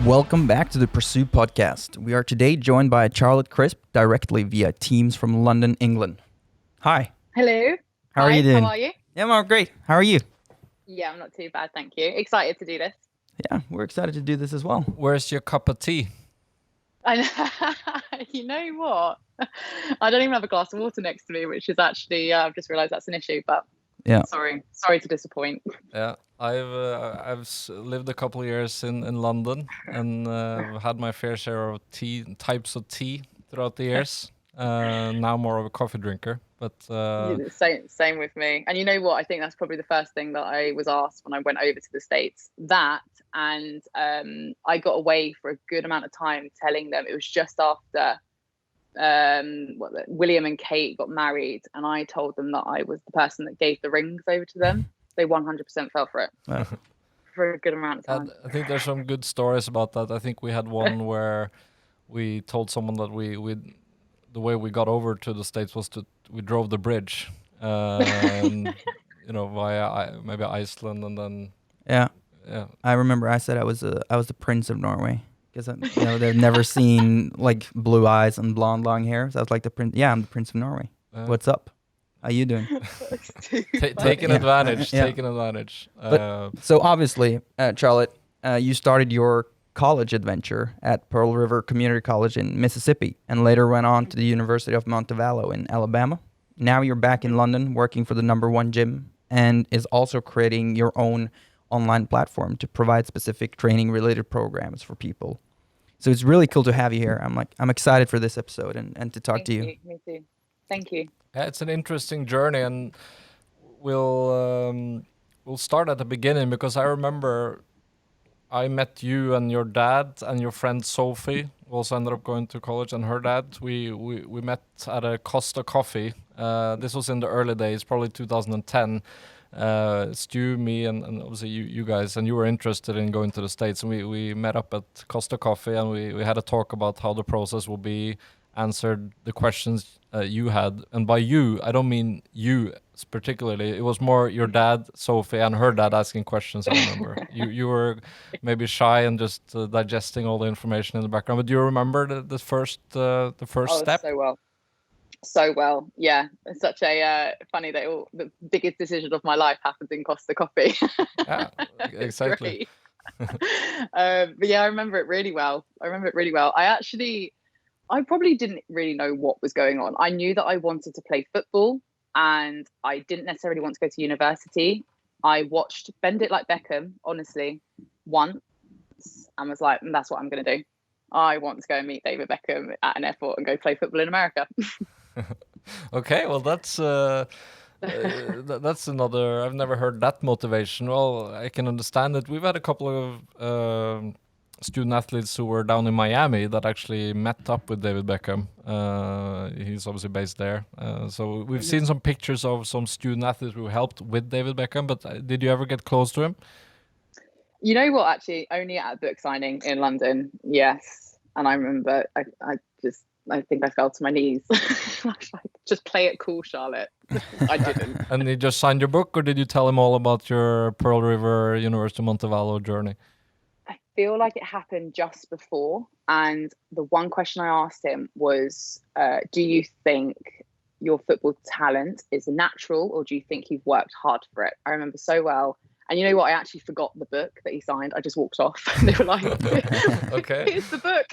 Welcome back to the Pursue podcast. We are today joined by Charlotte Crisp directly via Teams from London, England. Hi. Hello. How are you doing? How are you? Yeah, I'm great. How are you? Yeah, I'm not too bad, thank you. Excited to do this. Yeah, we're excited to do this as well. Where's your cup of tea? You know what? I don't even have a glass of water next to me, which is actually I've just realised that's an issue. But yeah, sorry to disappoint. Yeah, I've lived a couple of years in London and had my fair share of types of tea throughout the years. Now more of a coffee drinker, but Same with me. And you know what? I think that's probably the first thing that I was asked when I went over to the States. That and I got away for a good amount of time telling them it was just after William and Kate got married, and I told them that I was the person that gave the rings over to them. They 100% fell for it for a good amount of time. I think there's some good stories about that. I think we had one where we told someone that the way we got over to the States was we drove the bridge, via maybe Iceland, and then yeah. I remember I said I was the Prince of Norway because they've never seen like blue eyes and blonde long hair. So I was like the prince. Yeah, I'm the Prince of Norway. What's up? How you doing? Taking advantage. Taking advantage. So obviously, Charlotte, you started your college adventure at Pearl River Community College in Mississippi and later went on to the University of Montevallo in Alabama. Now you're back in London working for the #1 gym and is also creating your own online platform to provide specific training related programs for people. So it's really cool to have you here. I'm excited for this episode and to talk to you. Me too. Thank you. Yeah, it's an interesting journey, and we'll start at the beginning because I remember I met you and your dad and your friend Sophie, who also ended up going to college, and her dad. We met at a Costa Coffee. This was in the early days, probably 2010. Stu, me, and obviously you guys, and you were interested in going to the States, and we met up at Costa Coffee, and we had a talk about how the process will be, answered the questions you had. And by you, I don't mean you particularly. It was more your dad, Sophie, and her dad asking questions. I remember you were maybe shy and just digesting all the information in the background. But do you remember the first step? So well. Yeah, it's such a funny that the biggest decision of my life happens in Costa Coffee. Yeah, exactly. But yeah, I remember it really well. I probably didn't really know what was going on. I knew that I wanted to play football and I didn't necessarily want to go to university. I watched Bend It Like Beckham, honestly, once, and was like, that's what I'm going to do. I want to go and meet David Beckham at an airport and go play football in America. Okay, well, that's another. I've never heard that motivation. Well, I can understand it. We've had a couple of student athletes who were down in Miami that actually met up with David Beckham. He's obviously based there. So we've seen some pictures of some student athletes who helped with David Beckham. But did you ever get close to him? You know what? Actually, only at a book signing in London. Yes, and I remember I think I fell to my knees. Just play it cool, Charlotte. I didn't. And he just signed your book, or did you tell him all about your Pearl River University Montevallo journey? I feel like it happened just before. And the one question I asked him was, do you think your football talent is natural, or do you think you've worked hard for it? I remember so well. And you know what? I actually forgot the book that he signed. I just walked off. And they were like, okay, here's the book.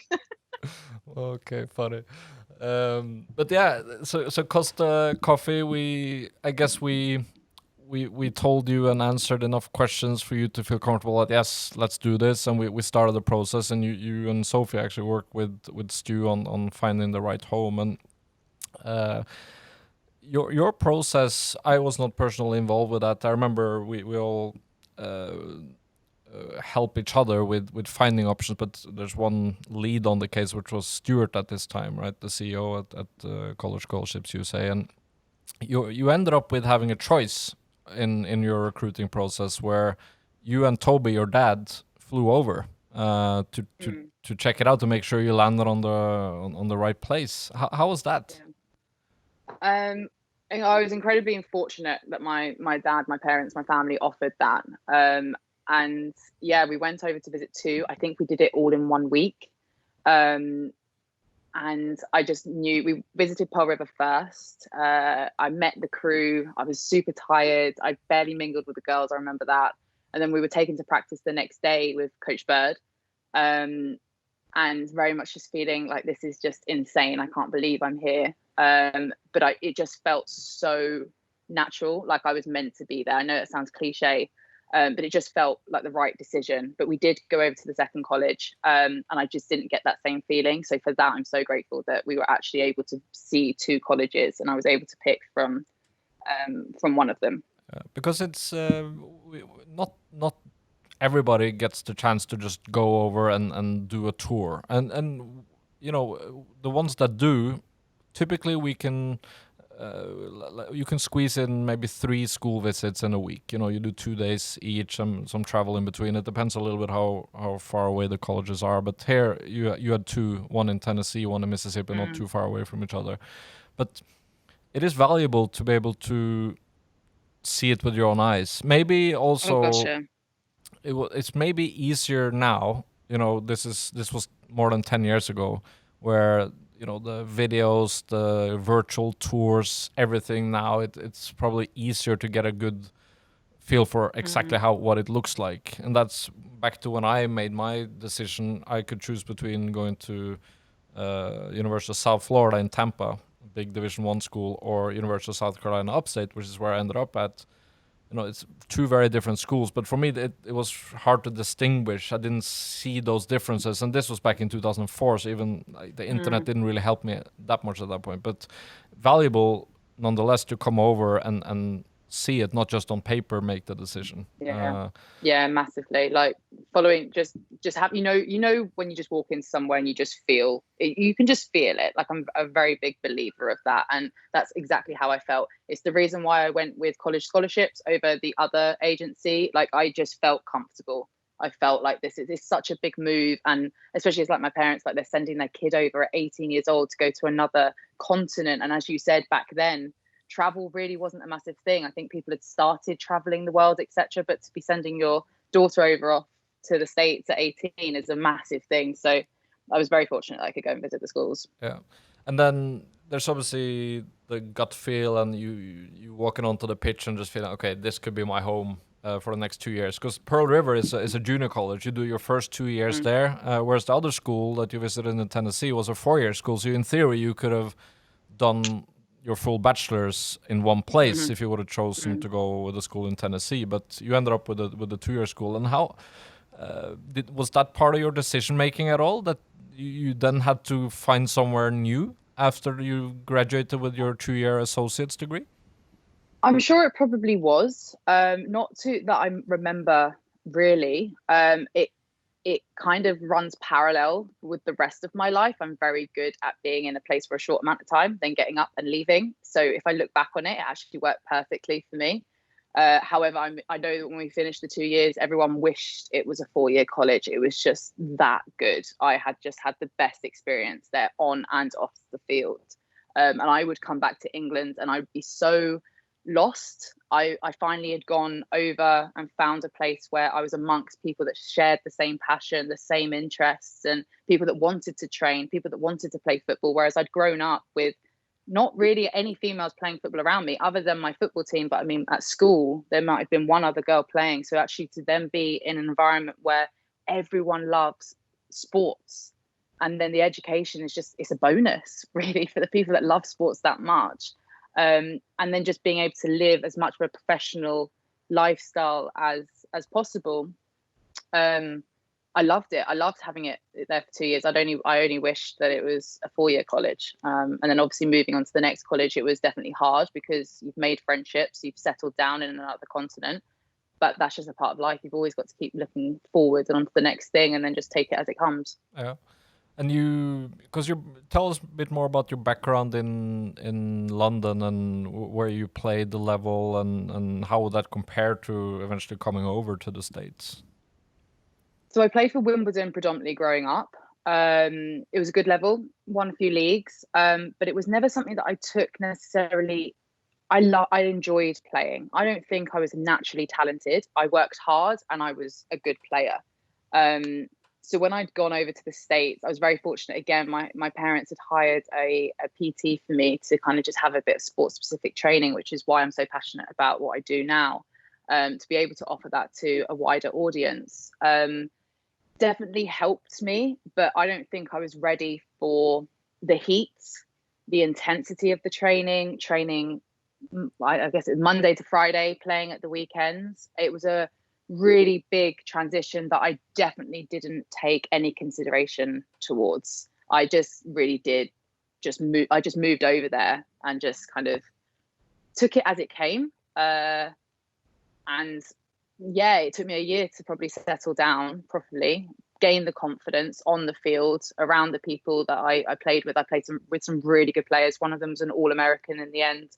Okay, funny. But yeah, so Costa Coffee, I guess we told you and answered enough questions for you to feel comfortable that yes, let's do this, and we started the process, and you and Sophie actually worked with Stu on finding the right home. And your process, I was not personally involved with that. I remember we all help each other with finding options, but there's one lead on the case, which was Stuart at this time, right? The CEO at College Scholarships USA, and you ended up with having a choice in your recruiting process where you and Toby, your dad, flew over to check it out, to make sure you landed on the right place. How was that? And I was incredibly fortunate that my dad, my parents, my family offered that. And yeah, we went over to visit two. I think we did it all in 1 week. And I just knew we visited Pearl River first. I met the crew. I was super tired. I barely mingled with the girls. I remember that. And then we were taken to practice the next day with Coach Bird. And very much just feeling like this is just insane. I can't believe I'm here. But it just felt so natural, like I was meant to be there. I know it sounds cliche, but it just felt like the right decision. But we did go over to the second college, and I just didn't get that same feeling. So for that, I'm so grateful that we were actually able to see two colleges, and I was able to pick from one of them. Because it's not everybody gets the chance to just go over and do a tour, and you know, the ones that do, typically we can you can squeeze in maybe 3 school visits in a week. You know, you do 2 days each, some travel in between. It depends a little bit how far away the colleges are. But here you had 2, one in Tennessee, one in Mississippi, not too far away from each other. But it is valuable to be able to see it with your own eyes. Maybe also, Oh gosh, yeah. it's maybe easier now. You know, this was more than 10 years ago, where, you know, the videos, the virtual tours, everything now, it's probably easier to get a good feel for exactly what it looks like. And that's back to when I made my decision. I could choose between going to University of South Florida in Tampa, a big Division 1 school, or University of South Carolina Upstate, which is where I ended up at. You know, it's 2 very different schools, but for me it was hard to distinguish. I didn't see those differences, and this was back in 2004, so even the internet didn't really help me that much at that point. But valuable nonetheless to come over and see it, not just on paper, make the decision. Yeah, massively. Like following, just have, you know when you just walk in somewhere and you just feel it, you can just feel it. Like I'm a very big believer of that, and that's exactly how I felt. It's the reason why I went with college scholarships over the other agency. Like I just felt comfortable. I felt like this is such a big move, and especially it's like my parents, like they're sending their kid over at 18 years old to go to another continent. And as you said, back then travel really wasn't a massive thing. I think people had started traveling the world, etc. But to be sending your daughter over off to the States at 18 is a massive thing. So I was very fortunate that I could go and visit the schools. Yeah. And then there's obviously the gut feel, and you walking onto the pitch and just feeling, okay, this could be my home for the next 2 years. Because Pearl River is a junior college. You do your first 2 years there, whereas the other school that you visited in Tennessee was a 4-year school. So in theory, you could have done your full bachelor's in one place if you would have chosen to go with a school in Tennessee, but you ended up with a 2-year school. And how was that part of your decision making at all, that you then had to find somewhere new after you graduated with your 2-year associate's degree? I'm sure it probably was. Not to that I remember really. It kind of runs parallel with the rest of my life. I'm very good at being in a place for a short amount of time, then getting up and leaving. So if I look back on it, it actually worked perfectly for me. However, I know that when we finished the 2 years, everyone wished it was a 4-year college. It was just that good. I had just had the best experience there on and off the field. And I would come back to England and I'd be so lost. I finally had gone over and found a place where I was amongst people that shared the same passion, the same interests, and people that wanted to train, people that wanted to play football. Whereas I'd grown up with not really any females playing football around me other than my football team. But I mean, at school, there might have been one other girl playing. So actually to then be in an environment where everyone loves sports, and then the education is just, it's a bonus really for the people that love sports that much. And then just being able to live as much of a professional lifestyle as possible. I loved it. I loved having it there for 2 years. I only wished that it was a 4-year college. And then obviously moving on to the next college, it was definitely hard because you've made friendships, you've settled down in another continent, but that's just a part of life. You've always got to keep looking forward and on to the next thing, and then just take it as it comes. Yeah. And tell us a bit more about your background in London and where you played the level, and how would that compare to eventually coming over to the States? So I played for Wimbledon predominantly growing up. It was a good level, won a few leagues, but it was never something that I took necessarily. I enjoyed playing. I don't think I was naturally talented. I worked hard and I was a good player. So when I'd gone over to the States, I was very fortunate. Again, my parents had hired a PT for me to kind of just have a bit of sports specific training, which is why I'm so passionate about what I do now, to be able to offer that to a wider audience. Definitely helped me, but I don't think I was ready for the heat, the intensity of the training. I guess it's Monday to Friday, playing at the weekends. It was a really big transition that I definitely didn't take any consideration towards. I just really did just move. I just moved over there and just kind of took it as it came. And yeah, it took me a year to probably settle down properly, gain the confidence on the field around the people that I played with. I played with some really good players. One of them was an All-American in the end.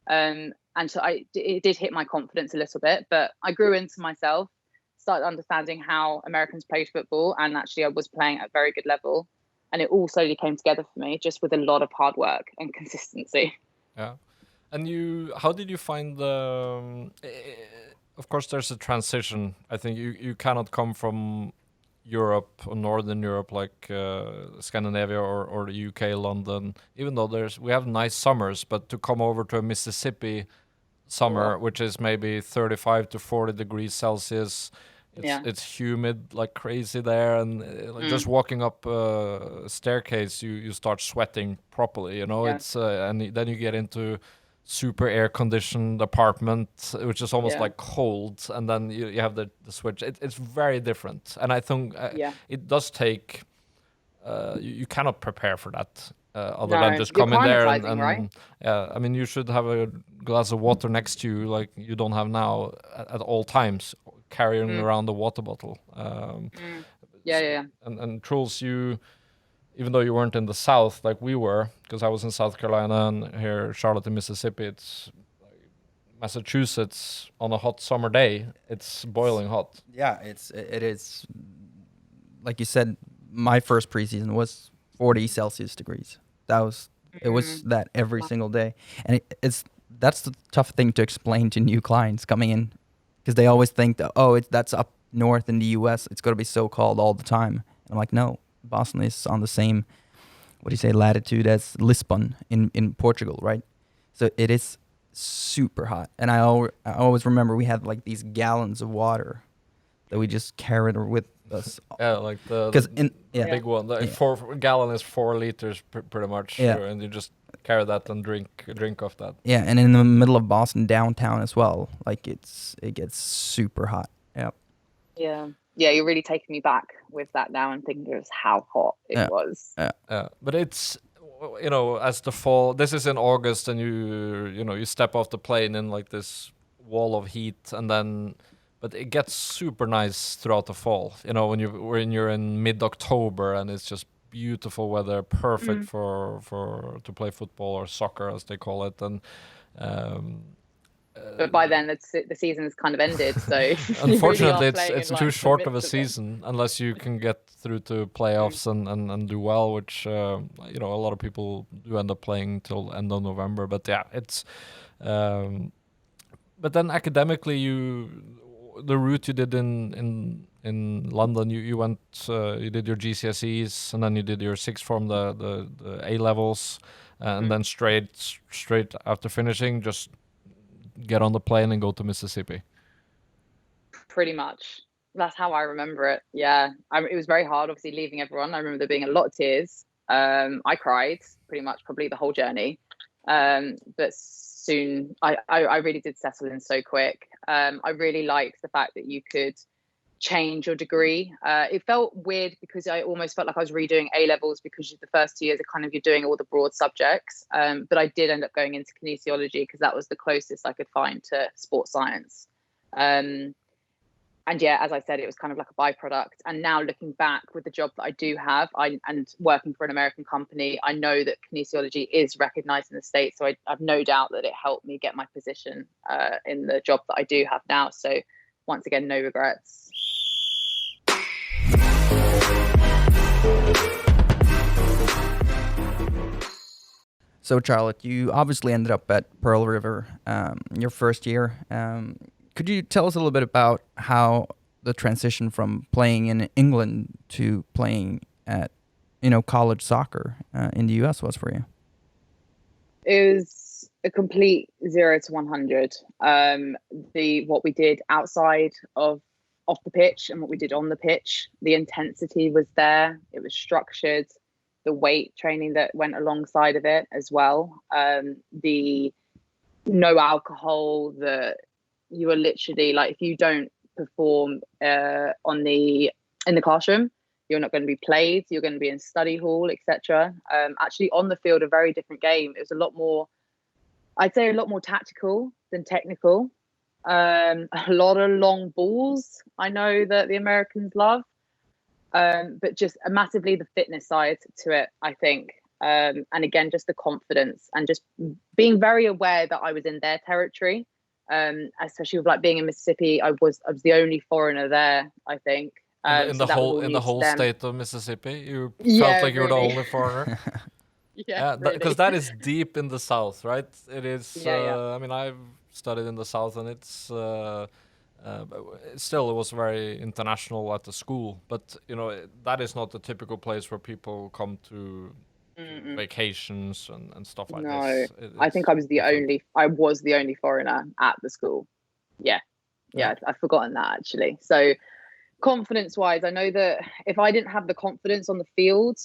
And so it did hit my confidence a little bit, but I grew into myself, started understanding how Americans played football, and actually I was playing at a very good level. And it all slowly came together for me, just with a lot of hard work and consistency. Yeah. And how did you find the, of course there's a transition. I think you cannot come from Europe or Northern Europe like Scandinavia or the UK, London, even though we have nice summers, but to come over to a Mississippi summer, which is maybe 35 to 40 degrees Celsius, it's humid like crazy there, and just walking up a staircase, you start sweating properly, it's and then you get into super air conditioned apartment, which is almost like cold, and then you have the switch. It's very different, and I think it does take you cannot prepare for that other than just come in there and right? I mean, you should have a glass of water next to you like you don't have now at all times, carrying around the water bottle. And Truls, you, even though you weren't in the South like we were, because I was in South Carolina and here Charlotte in Mississippi, it's Massachusetts on a hot summer day, it's boiling hot. Yeah, it is. Like you said, my first preseason was 40 Celsius degrees. It was that every single day, and that's the tough thing to explain to new clients coming in, because they always think that that's up north in the U.S. It's going to be so cold all the time. And I'm like, no, Boston is on the same, latitude as Lisbon in Portugal, right? So it is super hot. And I always remember we had like these gallons of water that we just carried with us. Yeah, like the big one. The 4 gallon is 4 liters pretty much. Yeah. And you just carry that and drink off that. Yeah, and in the middle of Boston downtown as well. Like it gets super hot. Yeah. Yeah. Yeah, you're really taking me back with that now and thinking of how hot it was. Yeah. But it's, as the fall, this is in August, and you step off the plane in like this wall of heat, and then, but it gets super nice throughout the fall. When you're in mid-October and it's just beautiful weather, perfect for to play football or soccer as they call it, and. But by then, the season has kind of ended. So unfortunately, it's too short of a season unless you can get through to playoffs and do well, which a lot of people do end up playing till end of November. But yeah, it's. But then academically, the route you did in London, you went, you did your GCSEs, and then you did your sixth form, the A levels, and then straight after finishing, just get on the plane and go to Mississippi. Pretty much. That's how I remember it. Yeah. It was very hard, obviously, leaving everyone. I remember there being a lot of tears. I cried pretty much probably the whole journey. But soon I really did settle in so quick. I really liked the fact that you could change your degree. It felt weird because I almost felt like I was redoing A levels, because the first 2 years are kind of, you're doing all the broad subjects. But I did end up going into kinesiology because that was the closest I could find to sports science. And yeah, as I said, it was kind of like a byproduct. And now looking back with the job that I do have, and working for an American company, I know that kinesiology is recognized in the States. So I've no doubt that it helped me get my position in the job that I do have now. So once again, no regrets. So, Charlotte, you obviously ended up at Pearl River your first year. Could you tell us a little bit about how the transition from playing in England to playing at, college soccer in the US was for you? It was a complete 0 to 100. What we did outside of off the pitch and what we did on the pitch, the intensity was there. It was structured. The weight training that went alongside of it as well. The no alcohol. The you are literally like, if you don't perform in the classroom, you're not going to be played. You're going to be in study hall, etc. Actually, on the field, a very different game. It was a lot more, I'd say, a lot more tactical than technical. A lot of long balls. I know that the Americans love, but just massively the fitness side to it, I think. And again, just the confidence and just being very aware that I was in their territory. Especially with like being in Mississippi, I was the only foreigner there, I think. In So that was all the new to whole them. state of Mississippi, you felt Yeah, like you were the really. only foreigner. Yeah, Yeah, really. because that is deep in the south, right? It is. Yeah. I mean, I've studied in the south, and it's but still it was very international at the school. But that is not the typical place where people come to Mm-mm. vacations and stuff like No, this. I think It's different. I was the only foreigner at the school. Yeah, Yeah. I've forgotten that actually. So confidence wise, I know that if I didn't have the confidence on the field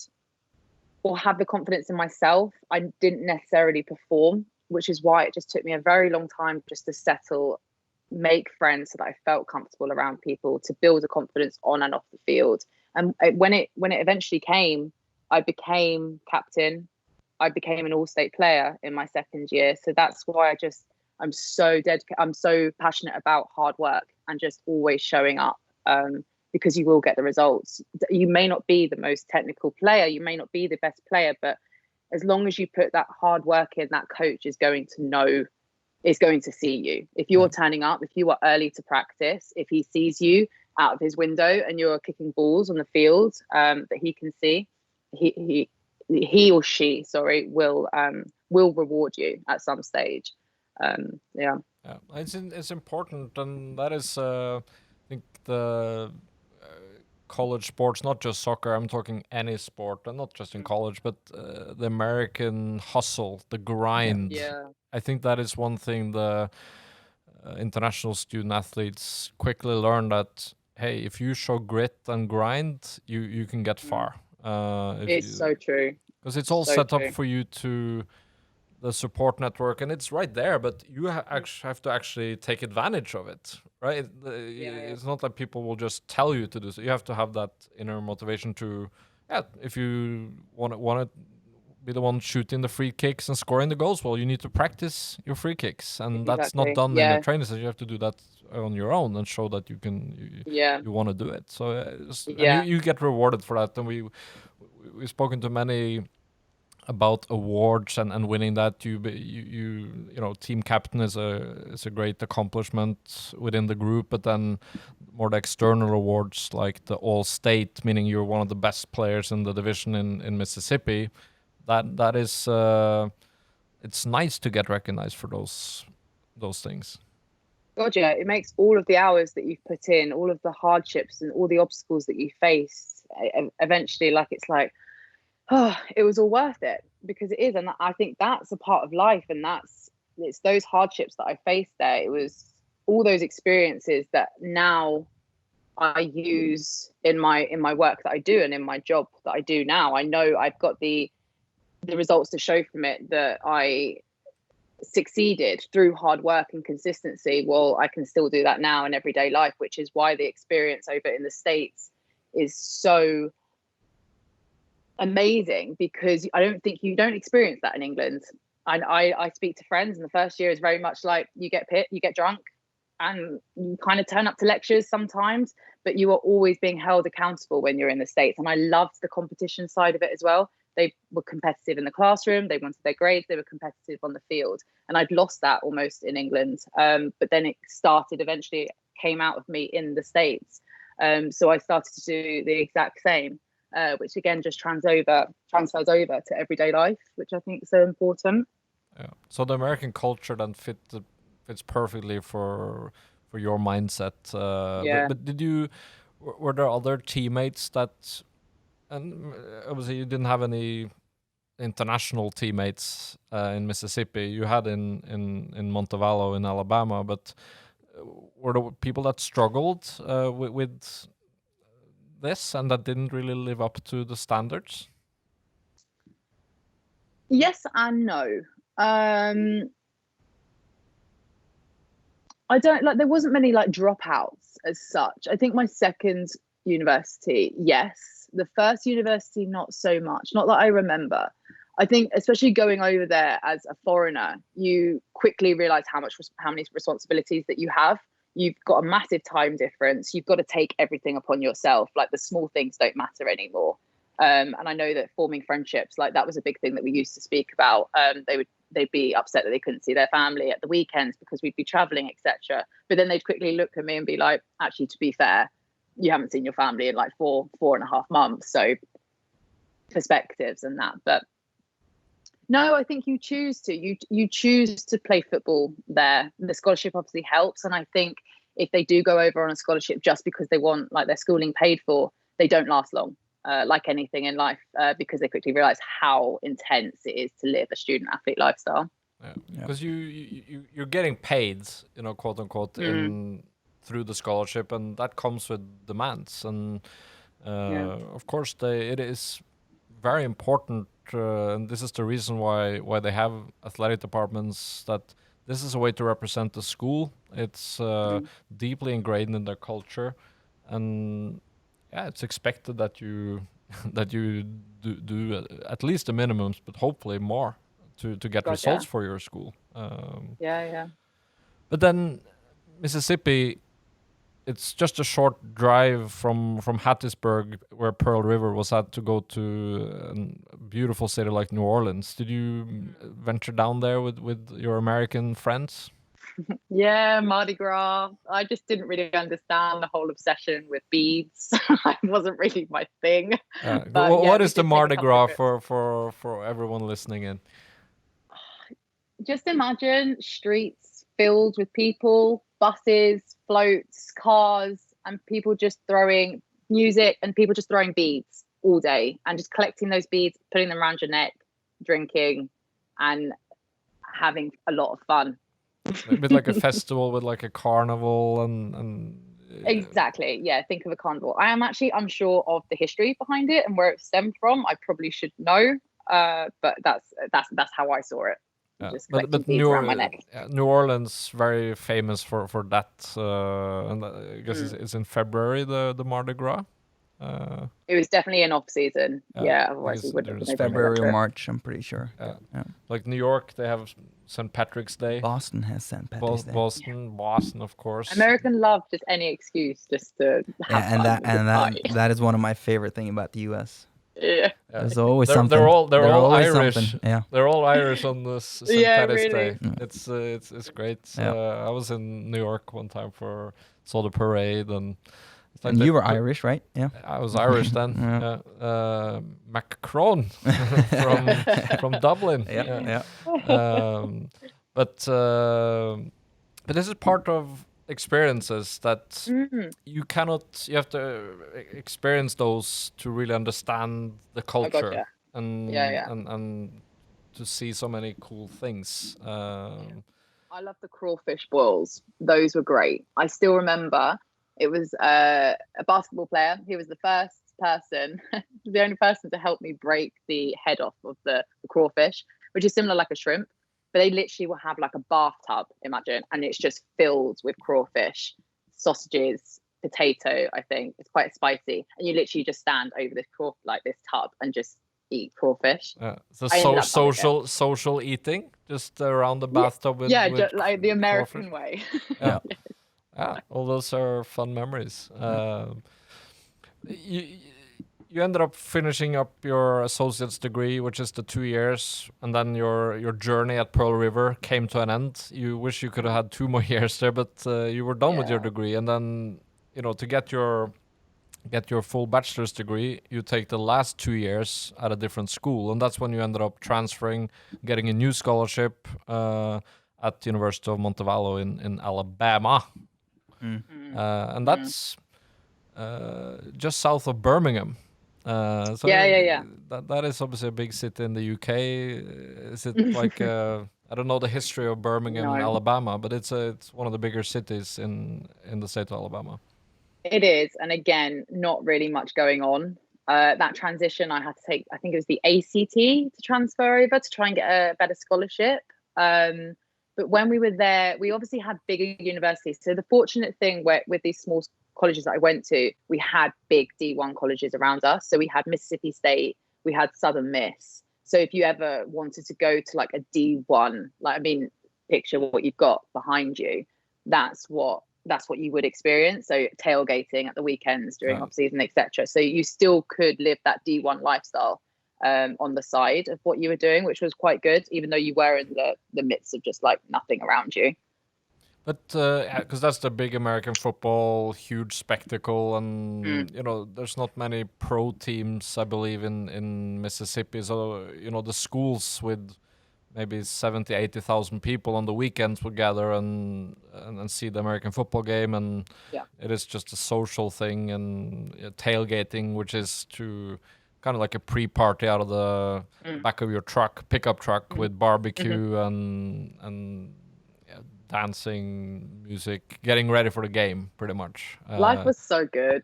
or have the confidence in myself, I didn't necessarily perform, which is why it just took me a very long time just to settle, make friends so that I felt comfortable around people, to build a confidence on and off the field. And when it eventually came, I became captain. I became an all-state player in my second year. So that's why I'm so dedicated. I'm so passionate about hard work and just always showing up. Because you will get the results. You may not be the most technical player, you may not be the best player, but as long as you put that hard work in, that coach is going to see you. If you're turning up, if you are early to practice, if he sees you out of his window and you're kicking balls on the field that he can see, he or she, sorry, will reward you at some stage. Yeah. Yeah, it's important, and that is, I think the college sports, not just soccer. I'm talking any sport, and not just in college, but the American hustle, the grind. Yeah. I think that is one thing the international student athletes quickly learn, that hey, if you show grit and grind, you can get far. It's so true. Because it's all So set up true. for you to the support network, and it's right there, but you actually have to actually take advantage of it, right? It's not that people will just tell you to do so. You have to have that inner motivation to, yeah, if you want to be the one shooting the free kicks and scoring the goals, well, you need to practice your free kicks, and that's not Exactly. done in the Yeah. training session. You have to do that on your own and show that Yeah. you want to do it. So and Yeah. you get rewarded for that. And we've spoken to many about awards and winning that. Team captain is a great accomplishment within the group, but then more the external awards like the all state, meaning you're one of the best players in the division in Mississippi. That is it's nice to get recognized for those things. God, yeah, it makes all of the hours that you've put in, all of the hardships and all the obstacles that you faced, eventually, like, it's like, oh, it was all worth it, because it is. And I think that's a part of life, and it's those hardships that I faced there. It was all those experiences that now I use in my work that I do and in my job that I do now. I know I've got the results to show from it, that I succeeded through hard work and consistency. Well, I can still do that now in everyday life, which is why the experience over in the States is so amazing, because I don't think you don't experience that in England. And I speak to friends, and the first year is very much like you get drunk, and you kind of turn up to lectures sometimes, but you are always being held accountable when you're in the States. And I loved the competition side of it as well. They were competitive in the classroom, they wanted their grades, they were competitive on the field. And I'd lost that almost in England. But then it eventually came out of me in the States. So I started to do the exact same. which again just transfers over to everyday life, which I think is so important. Yeah. So the American culture then fits perfectly for your mindset. But did you were there other teammates that, and obviously you didn't have any international teammates in Mississippi. You had in Montevallo in Alabama, but were there people that struggled with this and that didn't really live up to the standards? Yes and no. I don't like, there wasn't many like dropouts as such. I think my second university, yes. The first university, not so much. Not that I remember. I think especially going over there as a foreigner, you quickly realize how many responsibilities that you have. You've got a massive time difference. You've got to take everything upon yourself. Like the small things don't matter anymore. And I know that forming friendships, like that was a big thing that we used to speak about. They'd be upset that they couldn't see their family at the weekends because we'd be traveling, etc. But then they'd quickly look at me and be like, actually, to be fair, you haven't seen your family in like 4.5 months. So perspectives and that. But no, I think you choose to play football there. The scholarship obviously helps. And I think if they do go over on a scholarship just because they want like their schooling paid for, they don't last long. Like anything in life, because they quickly realize how intense it is to live a student athlete lifestyle. Because you're getting paid, quote unquote, through the scholarship, and that comes with demands. And of course, it is very important, and this is the reason why they have athletic departments. That this is a way to represent the school. It's deeply ingrained in their culture, and it's expected that you do at least the minimums, but hopefully more to get results for your school. But then Mississippi, it's just a short drive from Hattiesburg, where Pearl River was at, to go to a beautiful city like New Orleans. Did you venture down there with your American friends? Yeah, Mardi Gras. I just didn't really understand the whole obsession with beads. It wasn't really my thing. What is the Mardi Gras for everyone listening in? Just imagine streets filled with people, buses, floats, cars, and people just throwing music and people just throwing beads all day and just collecting those beads, putting them around your neck, drinking, and having a lot of fun. A bit like a festival with like a carnival and Exactly, yeah, think of a carnival. I am actually unsure of the history behind it and where it stemmed from. I probably should know, but that's how I saw it. Just collecting beads around my neck. New Orleans very famous for that, and I guess it's in February, the Mardi Gras. It was definitely an off season. Otherwise we wouldn't have been able to February or March, I'm pretty sure. Like New York, they have St. Patrick's Day. Boston has St. Patrick's Day. Boston, of course. American love just any excuse just to have fun. And that is one of my favorite things about the US. Yeah. There's always something. They're all Irish. Something. Yeah. They're all Irish on this St. Patrick's Day. It's great. Yeah. I was in New York one time saw the parade and. And you were Irish, right? Yeah. I was Irish then. Macron from Dublin. Yeah. But this is part of experiences that you have to experience those to really understand the culture and to see so many cool things. I love the crawfish boils. Those were great. I still remember it was a basketball player. He was the first person, the only person to help me break the head off of the crawfish, which is similar like a shrimp. But they literally will have like a bathtub, imagine, and it's just filled with crawfish, sausages, potato. I think it's quite spicy, and you literally just stand over this this tub and just eat crawfish. So social eating, just around the bathtub with just like the American crawfish. way. All those are fun memories. You ended up finishing up your associate's degree, which is the 2 years, and then your journey at Pearl River came to an end. You wish you could have had 2 more years there, but you were done with your degree. And then, to get your get your full bachelor's degree, you take the last 2 years at a different school, and that's when you ended up transferring, getting a new scholarship at the University of Montevallo in Alabama, and that's just south of Birmingham. So Yeah. that is obviously a big city in the UK. Is it like I don't know the history of Birmingham, No. Alabama, but it's one of the bigger cities in the state of Alabama. It is, and again, not really much going on. That transition, I had to take, I think it was the ACT to transfer over to try and get a better scholarship. But when we were there, we obviously had bigger universities. So the fortunate thing with these small colleges that I went to, we had big D1 colleges around us. So we had Mississippi State, we had Southern Miss. So if you ever wanted to go to like a D1, like, I mean, picture what you've got behind you. That's what you would experience. So tailgating at the weekends during off season, etc. So you still could live that D1 lifestyle on the side of what you were doing, which was quite good, even though you were in the midst of just like nothing around you. But because that's the big American football, huge spectacle, and you know, there's not many pro teams, I believe, in Mississippi. So you know, the schools with maybe 70, 80,000 people on the weekends would gather and see the American football game, and it is just a social thing, and tailgating, which is to kind of like a pre-party out of the back of your pickup truck with barbecue and dancing, music, getting ready for the game, pretty much. Life was so good.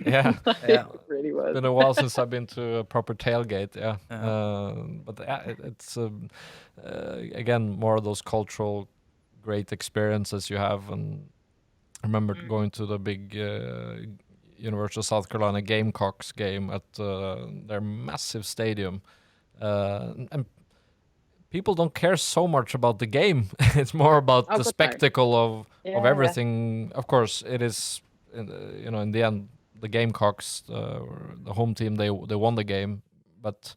Yeah. It really was. It's been a while since I've been to a proper tailgate, but it's again more of those cultural great experiences you have. And I remember going to the big University of South Carolina Gamecocks game at their massive stadium, and people don't care so much about the game. It's more about the spectacle of everything. Of course, it is. You know, in the end, the Gamecocks, the home team, they won the game. But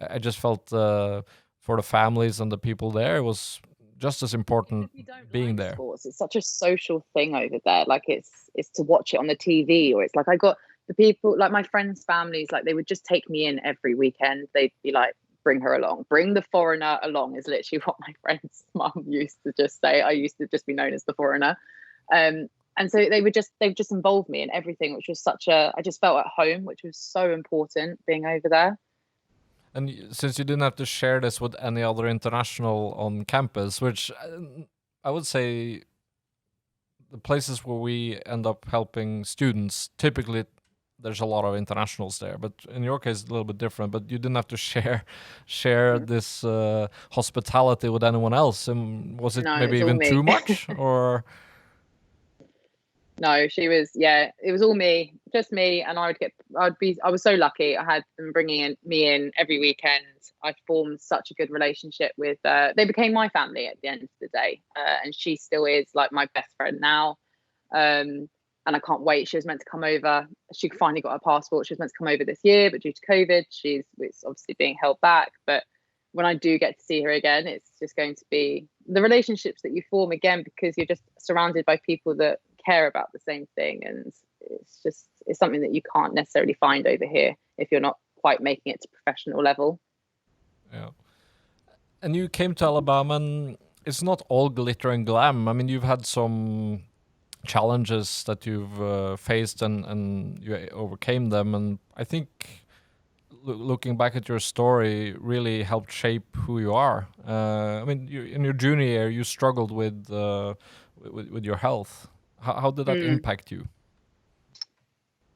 I just felt for the families and the people there, it was just as important being there. Sports, it's such a social thing over there. Like it's to watch it on the TV, or it's like I got the people, like my friends' families, like they would just take me in every weekend. They'd be like, bring her along, bring the foreigner along, is literally what my friend's mum used to just say. I used to just be known as the foreigner. And so they would just involve me in everything, which was I just felt at home, which was so important being over there. And since you didn't have to share this with any other international on campus, which I would say the places where we end up helping students, typically there's a lot of internationals there, but in your case it's a little bit different. But you didn't have to share this hospitality with anyone else. And was it maybe even too much, or? No, it was all me, just me. And I was so lucky. I had them bringing me in every weekend. I formed such a good relationship with, they became my family at the end of the day. And she still is like my best friend now. And I can't wait. She was meant to come over. She finally got her passport. She was meant to come over this year, but due to COVID, it's obviously being held back. But when I do get to see her again, it's just going to be the relationships that you form again, because you're just surrounded by people that care about the same thing. And it's something that you can't necessarily find over here if you're not quite making it to professional level. Yeah. And you came to Alabama, and it's not all glitter and glam. I mean, you've had some challenges that you've faced, and you overcame them. And I think looking back at your story really helped shape who you are. I mean, in your junior year, you struggled with your health. How did that impact you?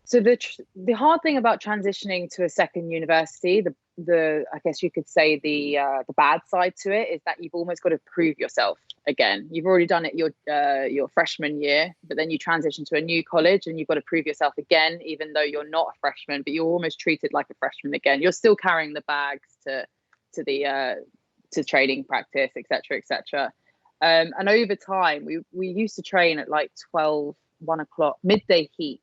So the hard thing about transitioning to a second university, the I guess you could say the bad side to it, is that you've almost got to prove yourself again. You've already done it your freshman year, but then you transition to a new college and you've got to prove yourself again, even though you're not a freshman, but you're almost treated like a freshman again. You're still carrying the bags to training practice, etc. And over time, we used to train at like 12, 1 o'clock, midday heat.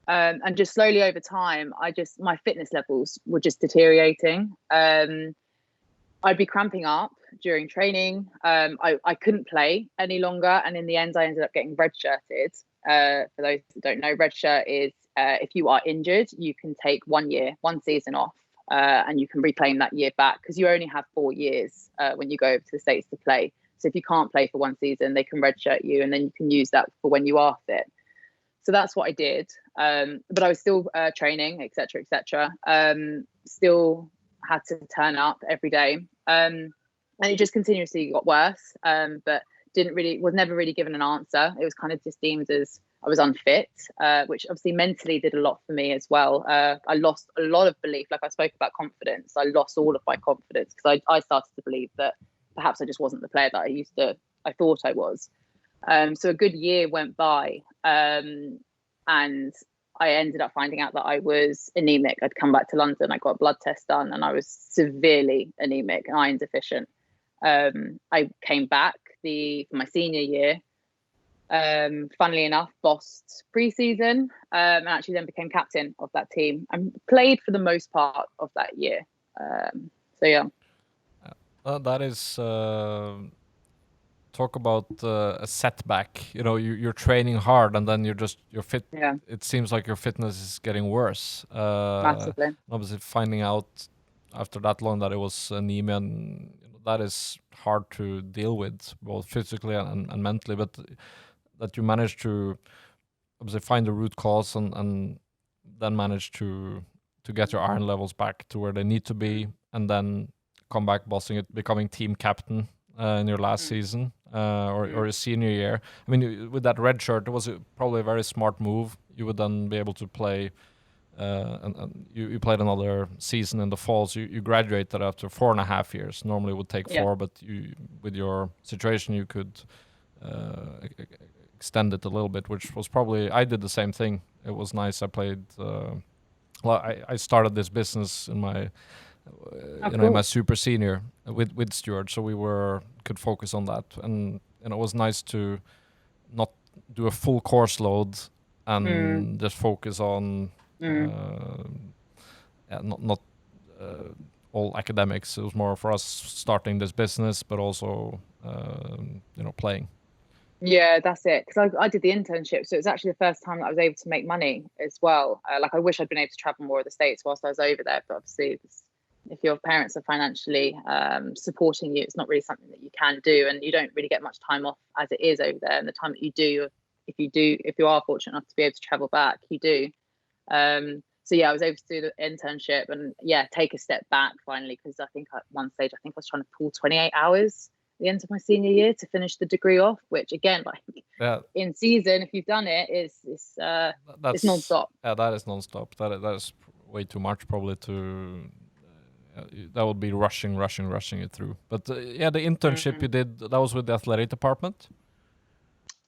And just slowly over time, my fitness levels were just deteriorating. I'd be cramping up during training. I couldn't play any longer. And in the end, I ended up getting redshirted. For those that don't know, redshirt is if you are injured, you can take 1 year, 1 season off, and you can reclaim that year back, because you only have 4 years when you go over to the States to play. So if you can't play for 1 season, they can redshirt you, and then you can use that for when you are fit. So that's what I did. But I was still training, etc., etc. Still had to turn up every day, and it just continuously got worse. But was never really given an answer. It was kind of just deemed as I was unfit, which obviously mentally did a lot for me as well. I lost a lot of belief. Like I spoke about confidence, I lost all of my confidence, because I started to believe that perhaps I just wasn't the player that I thought I was. So a good year went by, and I ended up finding out that I was anemic. I'd come back to London, I got a blood test done, and I was severely anemic, iron deficient. I came back for my senior year. Funnily enough, bossed pre-season, and actually then became captain of that team and played for the most part of that year. So yeah. That is talk about a setback. You know, you're training hard, and then you're fit. Yeah. It seems like your fitness is getting worse. Massively. Obviously, finding out after that long that it was anemia, and that is hard to deal with, both physically and mentally. But that you managed to obviously find the root cause, and then manage to get your iron levels back to where they need to be, and then come back bossing it, becoming team captain in your last season or your senior year. I mean, with that red shirt, it was probably a very smart move. You would then be able to play, and you played another season in the fall. So you graduated after 4.5 years. Normally it would take 4, but with your situation, you could extend it a little bit, which was probably, I did the same thing. It was nice. I played, I started this business in my, in my super senior with Stuart, so we could focus on that, and it was nice to not do a full course load and just focus on not all academics. It was more for us starting this business, but also playing. Yeah, that's it. Because I did the internship, so it was actually the first time that I was able to make money as well. Like, I wish I'd been able to travel more of the States whilst I was over there, but obviously if your parents are financially supporting you, it's not really something that you can do, and you don't really get much time off as it is over there. And the time that you do, if you are fortunate enough to be able to travel back, you do. So yeah, I was able to do the internship and take a step back finally, because I think at one stage I was trying to pull 28 hours at the end of my senior year to finish the degree off, which again, like in season, if you've done it, it's non-stop. Yeah, that is non-stop. That is way too much probably to. That would be rushing it through. But the internship you did, that was with the athletic department?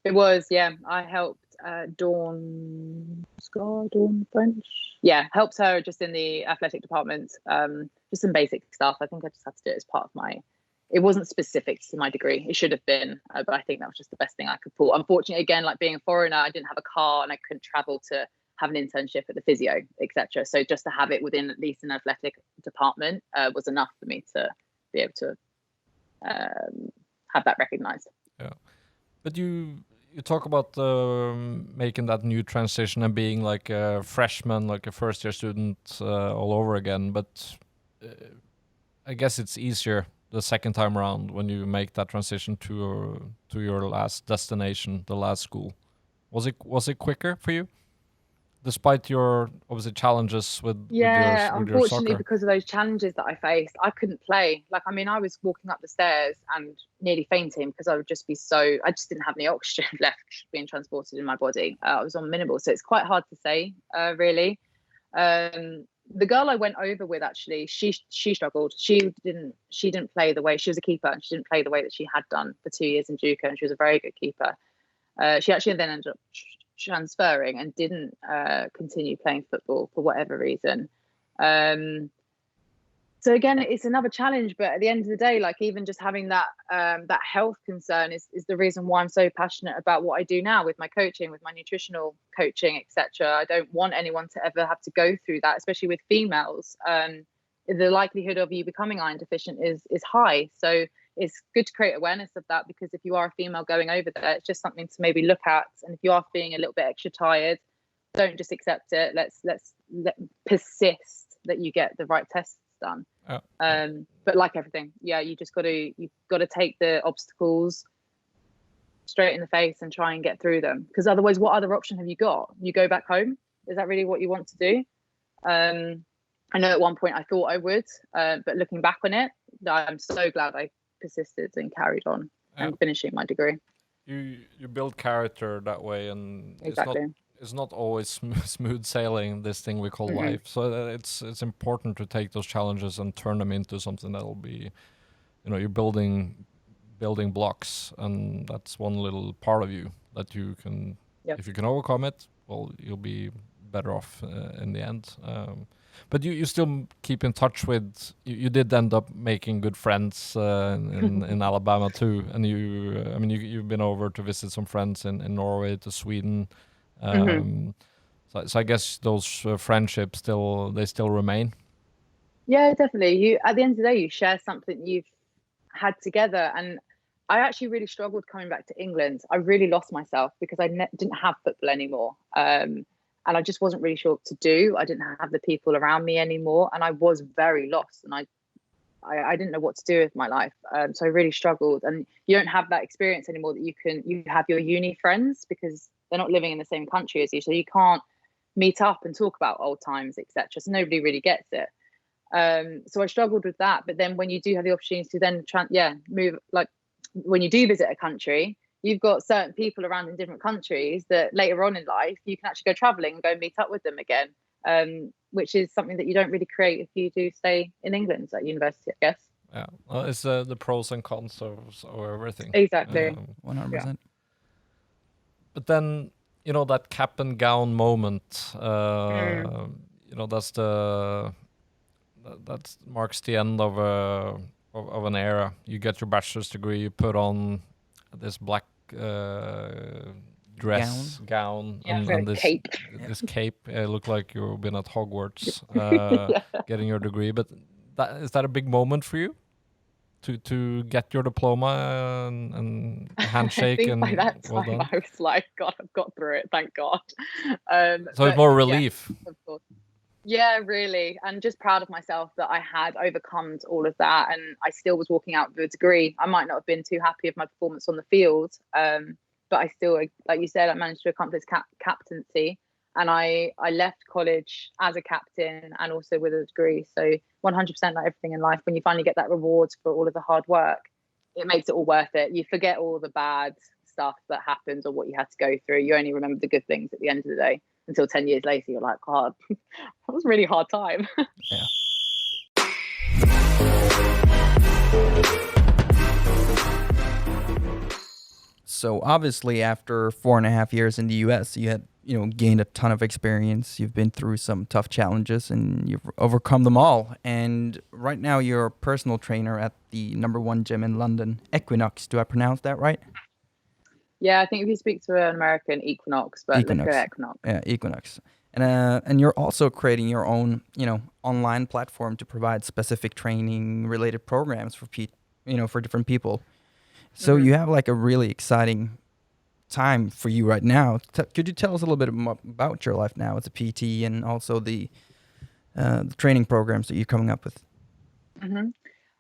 It was, yeah. I helped Dawn French. Yeah, helped her just in the athletic department. Just some basic stuff. I think I just had to do it as part of it wasn't specific to my degree. It should have been, but I think that was just the best thing I could pull. Unfortunately, again, like being a foreigner, I didn't have a car and I couldn't travel to have an internship at the physio, etc. So just to have it within at least an athletic department was enough for me to be able to have that recognized. Yeah, but you talk about making that new transition and being like a freshman, like a first year student all over again. But I guess it's easier the second time around when you make that transition to your last destination, the last school. Was it quicker for you? Despite your obviously challenges with unfortunately, your soccer. Because of those challenges that I faced, I couldn't play. Like, I mean, I was walking up the stairs and nearly fainting because I just didn't have any oxygen left being transported in my body. I was on minimal, so it's quite hard to say, really. The girl I went over with, actually, she struggled. She didn't play the way, she was a keeper, and she didn't play the way that she had done for 2 years in JUCO, and she was a very good keeper. She actually then ended up transferring and didn't continue playing football for whatever reason. So again, it's another challenge, but at the end of the day, like, even just having that that health concern is the reason why I'm so passionate about what I do now with my coaching, with my nutritional coaching, etc. I don't want anyone to ever have to go through that, especially with females. The likelihood of you becoming iron deficient is high. So it's good to create awareness of that, because if you are a female going over there, it's just something to maybe look at. And if you are feeling a little bit extra tired, don't just accept it. Let's persist that you get the right tests done. But like everything, you've got to take the obstacles straight in the face and try and get through them, because otherwise what other option have you got? You go back home? Is that really what you want to do? I know at one point I thought I would, but looking back on it, I'm so glad I persisted and carried on and finishing my degree. You build character that way, and exactly. It's not always smooth sailing, this thing we call life. So it's important to take those challenges and turn them into something that'll be, you're building blocks, and that's one little part of you that you can, if you can overcome it, well, you'll be better off in the end. But you still keep in touch with, you did end up making good friends in Alabama too, and you've been over to visit some friends in Norway, to Sweden. So I guess those friendships still remain. Yeah, definitely. You, at the end of the day, you share something you've had together. And I actually really struggled coming back to England. I really lost myself because I didn't have football anymore. And I just wasn't really sure what to do. I didn't have the people around me anymore, and I was very lost, and I didn't know what to do with my life. So I really struggled. And you don't have that experience anymore that you have your uni friends, because they're not living in the same country as you, so you can't meet up and talk about old times, etc. So nobody really gets it. So I struggled with that. But then when you do have the opportunity to then move, like when you do visit a country, you've got certain people around in different countries that later on in life you can actually go traveling and go meet up with them again, which is something that you don't really create if you do stay in England at university, I guess. Yeah, well, it's the pros and cons of everything. Exactly. 100%. But then, that cap and gown moment, that marks the end of an era. You get your bachelor's degree, you put on this black dress gown and this cape. This cape. It looked like you've been at Hogwarts getting your degree. But is that a big moment for you? To get your diploma and handshake? I think and by that time well done. I was like, God, I've got through it, thank God. So it's more relief. Yeah, of course. Yeah, really. And just proud of myself that I had overcome all of that, and I still was walking out with a degree. I might not have been too happy with my performance on the field, but I still, like you said, I managed to accomplish captaincy, and I left college as a captain and also with a degree. So 100%, like everything in life, when you finally get that reward for all of the hard work, it makes it all worth it. You forget all the bad stuff that happens or what you had to go through. You only remember the good things at the end of the day, until 10 years later you're like, God, that was a really hard time. Yeah. So obviously after 4.5 years in the US, you had gained a ton of experience. You've been through some tough challenges and you've overcome them all. And right now you're a personal trainer at the #1 gym in London, Equinox. Do I pronounce that right? Yeah, I think if you speak to an American, Equinox, but let's go Equinox. Yeah, Equinox. And you're also creating your own, online platform to provide specific training related programs for for different people. So you have like a really exciting time for you right now. Could you tell us a little bit more about your life now as a PT, and also the training programs that you're coming up with?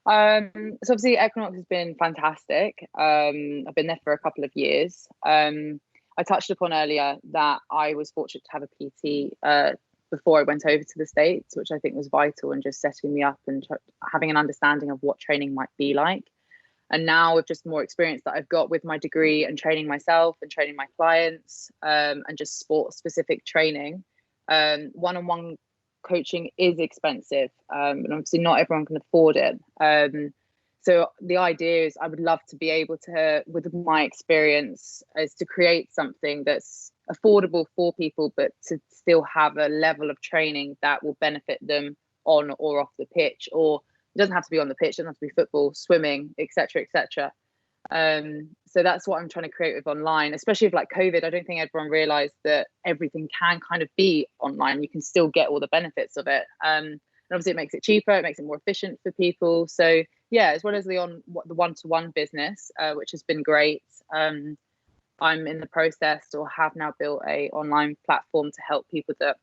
So obviously Equinox has been fantastic. I've been there for a couple of years. I touched upon earlier that I was fortunate to have a PT before I went over to the States, which I think was vital in just setting me up and having an understanding of what training might be like. And now with just more experience that I've got with my degree and training myself and training my clients, and just sport specific training, one-on-one coaching is expensive, and obviously not everyone can afford it. So the idea is I would love to be able to, with my experience, is to create something that's affordable for people, but to still have a level of training that will benefit them on or off the pitch. Or it doesn't have to be on the pitch, it doesn't have to be football, swimming, etc., etc. So that's what I'm trying to create with online, especially with like COVID. I don't think everyone realized that everything can kind of be online. You can still get all the benefits of it. And obviously it makes it cheaper, it makes it more efficient for people. So yeah, as well as the one-to-one business, which has been great. I'm in the process or have now built a online platform to help people that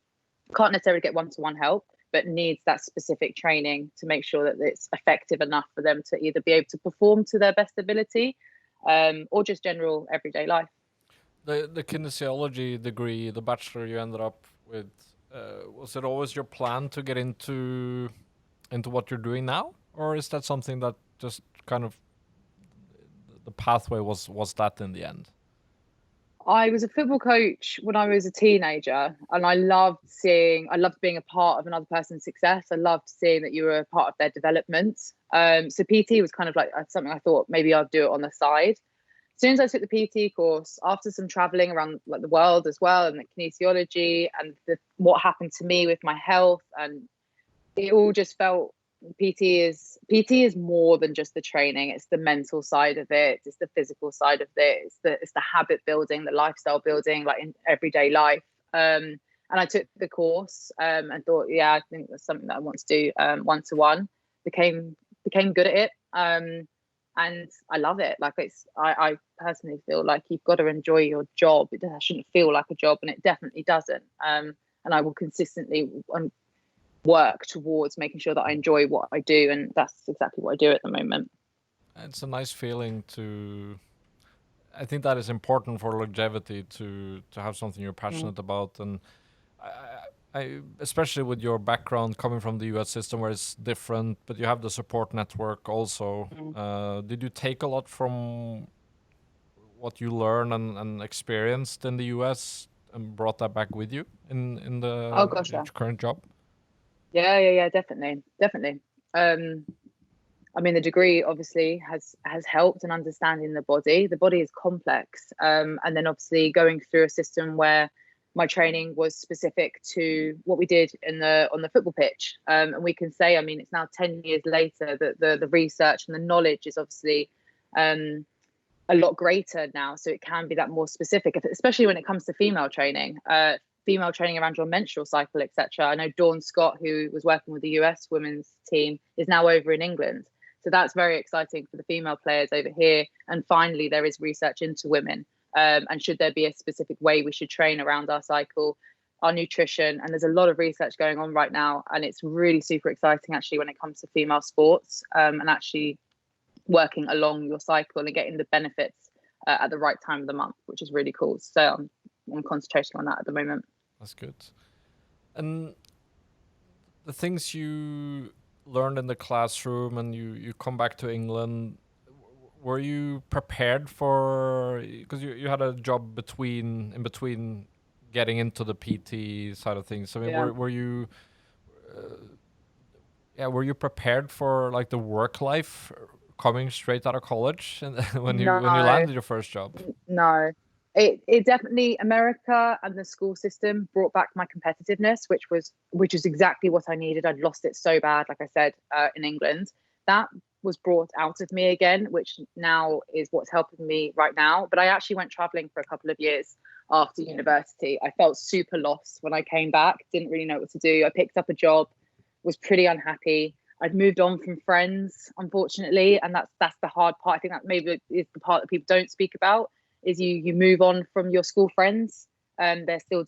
can't necessarily get one-to-one help, but needs that specific training to make sure that it's effective enough for them to either be able to perform to their best ability, or just general everyday life. The kinesiology degree, the bachelor you ended up with, was it always your plan to get into what you're doing now, or is that something that just kind of the pathway was that in the end? I was a football coach when I was a teenager, and I loved being a part of another person's success. I loved seeing that you were a part of their development. So PT was kind of like something I thought maybe I'd do it on the side. As soon as I took the PT course, after some traveling around like the world as well, and the kinesiology and what happened to me with my health, and it all just felt PT is more than just the training. It's the mental side of it, it's the physical side of it, it's the habit building, the lifestyle building, like in everyday life. And I took the course, and thought, yeah, I think that's something that I want to do. One-to-one, became good at it, and I love it. Like I personally feel like you've got to enjoy your job. It shouldn't feel like a job, and it definitely doesn't. And I will consistently work towards making sure that I enjoy what I do, and that's exactly what I do at the moment. It's a nice feeling to. I think that is important for longevity to have something you're passionate about, and I especially with your background coming from the U.S. system where it's different, but you have the support network also. Did you take a lot from what you learned and experienced in the U.S. and brought that back with you in the Oh gosh, yeah. current job? Yeah, definitely. I mean, the degree obviously has helped in understanding the body. The body is complex, and then obviously going through a system where my training was specific to what we did on the football pitch. And we can say, I mean, it's now 10 years later that the research and the knowledge is obviously a lot greater now, so it can be that more specific, especially when it comes to female training around your menstrual cycle, etc. I know Dawn Scott, who was working with the US women's team, is now over in England. So that's very exciting for the female players over here. And finally, there is research into women. And should there be a specific way we should train around our cycle, our nutrition? And there's a lot of research going on right now. And it's really super exciting, actually, when it comes to female sports, and actually working along your cycle and getting the benefits at the right time of the month, which is really cool. So I'm concentrating on that at the moment. That's good. And the things you learned in the classroom and you come back to England, were you prepared for, because you had a job in between getting into the PT side of things. I mean, Yeah. were you prepared for like the work life coming straight out of college and when you landed your first job? No. It definitely, America and the school system brought back my competitiveness, which is exactly what I needed. I'd lost it so bad, like I said, in England. That was brought out of me again, which now is what's helping me right now. But I actually went traveling for a couple of years after university. I felt super lost when I came back, didn't really know what to do. I picked up a job, was pretty unhappy. I'd moved on from friends, unfortunately, and that's the hard part. I think that maybe is the part that people don't speak about, is you move on from your school friends. They're still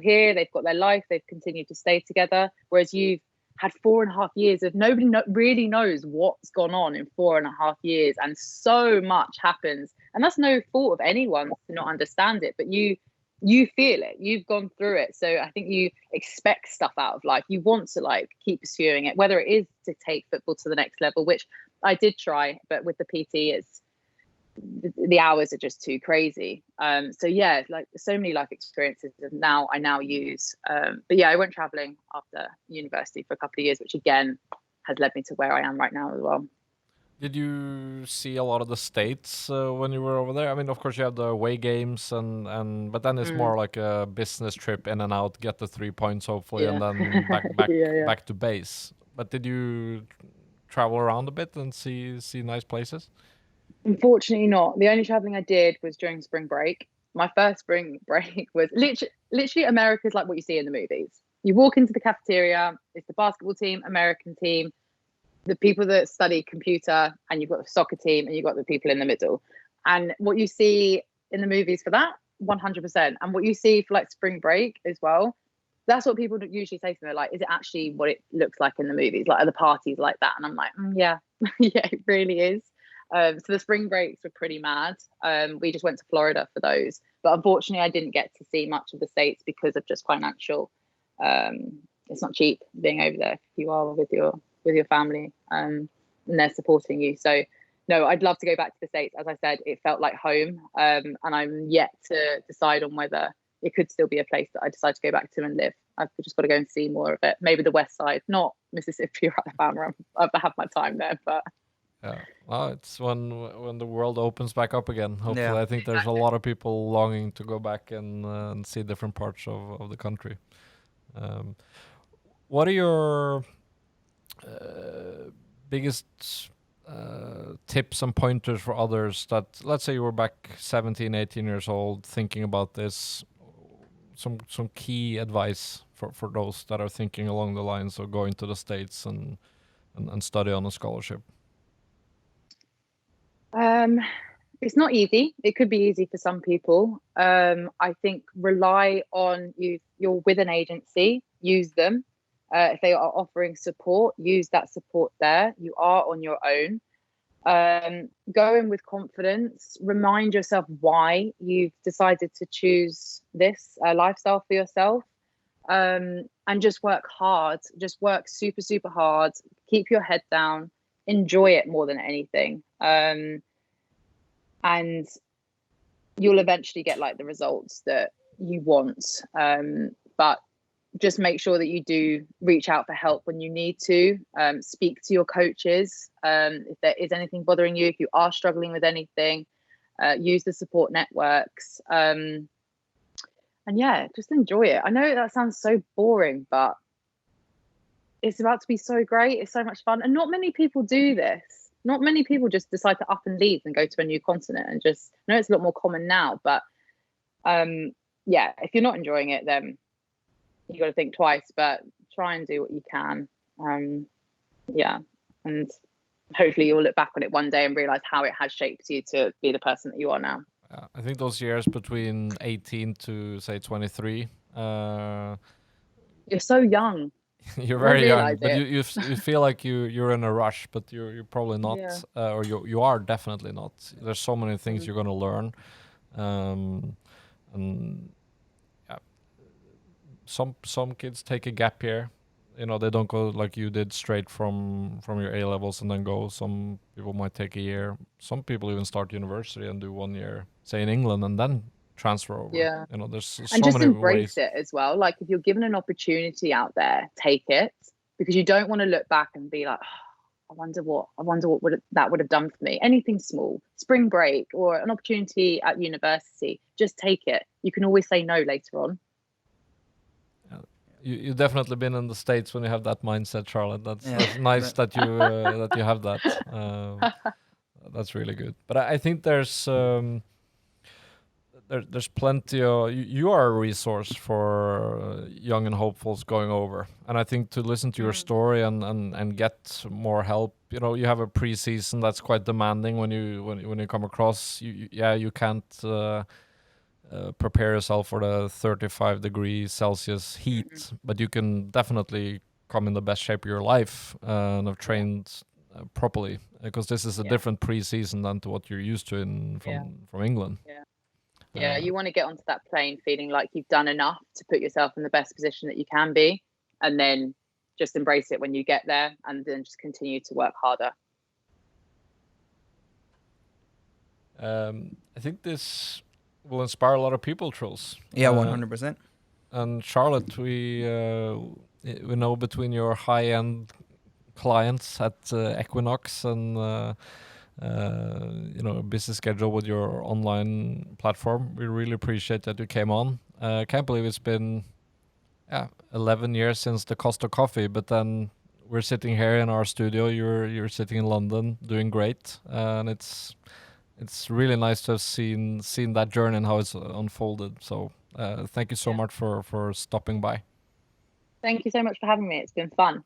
here, they've got their life, they've continued to stay together, whereas you've had 4.5 years of nobody really knows what's gone on in 4.5 years, and so much happens, and that's no fault of anyone to not understand it, but you feel it, you've gone through it. So I think you expect stuff out of life, you want to like keep pursuing it, whether it is to take football to the next level, which I did try, but with the PT, it's the hours are just too crazy. So yeah, like so many life experiences I now use. But yeah, I went traveling after university for a couple of years, which again has led me to where I am right now as well. Did you see a lot of the states when you were over there? I mean, of course you have the away games but then it's more like a business trip in and out, get the 3 points hopefully, and then back to base. But did you travel around a bit and see nice places? Unfortunately not. The only traveling I did was during spring break. My first spring break was literally America's like what you see in the movies. You walk into the cafeteria, it's the basketball team, American team, the people that study computer, and you've got the soccer team, and you've got the people in the middle. And what you see in the movies for that, 100%. And what you see for like spring break as well, that's what people usually say to me. They're like, is it actually what it looks like in the movies? Like, are the parties like that? And I'm like, yeah, yeah, it really is. So the spring breaks were pretty mad. We just went to Florida for those, but unfortunately, I didn't get to see much of the States because of just financial. It's not cheap being over there if you are with your family, and they're supporting you. So no, I'd love to go back to the States. As I said, it felt like home, and I'm yet to decide on whether it could still be a place that I decide to go back to and live. I've just got to go and see more of it. Maybe the West Side, not Mississippi or Alabama. I've had my time there, but. Yeah, well, it's when the world opens back up again. Hopefully, Yeah. I think there's a lot of people longing to go back and see different parts of the country. What are your biggest tips and pointers for others that, let's say you were back 17, 18 years old thinking about this? Some key advice for those that are thinking along the lines of going to the States and study on a scholarship. It's not easy. It could be easy for some people. I think rely on you're with an agency, use them. If they are offering support, use that support there. You are on your own. Go in with confidence. Remind yourself why you've decided to choose this lifestyle for yourself. And just work hard. Just work super, super hard. Keep your head down. Enjoy it more than anything. And you'll eventually get like the results that you want. But just make sure that you do reach out for help when you need to. Speak to your coaches. If there is anything bothering you, if you are struggling with anything, use the support networks. And yeah, just enjoy it. I know that sounds so boring, but it's about to be so great. It's so much fun. And not many people do this. Not many people just decide to up and leave and go to a new continent and just, I know it's a lot more common now, but yeah, if you're not enjoying it, then you got to think twice, but try and do what you can. Yeah. And hopefully you'll look back on it one day and realize how it has shaped you to be the person that you are now. I think those years between 18 to say 23, you're so young. You're very young, but you feel like you're in a rush, but you're probably not, yeah. Or you are definitely not. There's so many things you're gonna learn, and yeah, some kids take a gap year. You know, they don't go like you did straight from your A levels and then go. Some people might take a year. Some people even start university and do 1 year, say in England, and then transfer over. Yeah, you know, there's so and just many embrace ways. it as well. Like if you're given an opportunity out there, take it, because you don't want to look back and be like, oh, I wonder what that would have done for me. Anything small, spring break or an opportunity at university, just take it. You can always say no later on. You've definitely been in the States when you have that mindset, Charlotte. That's nice that you that you have that. That's really good. But I think there's plenty of you are a resource for young and hopefuls going over, and I think to listen to your story and get more help. You know, you have a pre-season that's quite demanding when you come across. You can't prepare yourself for the 35 degrees Celsius heat, but you can definitely come in the best shape of your life and have trained properly, because this is a different pre-season than to what you're used to from England. Yeah, you want to get onto that plane feeling like you've done enough to put yourself in the best position that you can be, and then just embrace it when you get there, and then just continue to work harder. I think this will inspire a lot of people, Truls. Yeah, 100%. And Charlotte, we know between your high-end clients at Equinox and busy schedule with your online platform, we really appreciate that you came on. Can't believe it's been 11 years since the Costa Coffee, but then we're sitting here in our studio. You're sitting in London, doing great, and it's really nice to have seen that journey and how it's unfolded. So thank you so much for stopping by. Thank you so much for having me. It's been fun.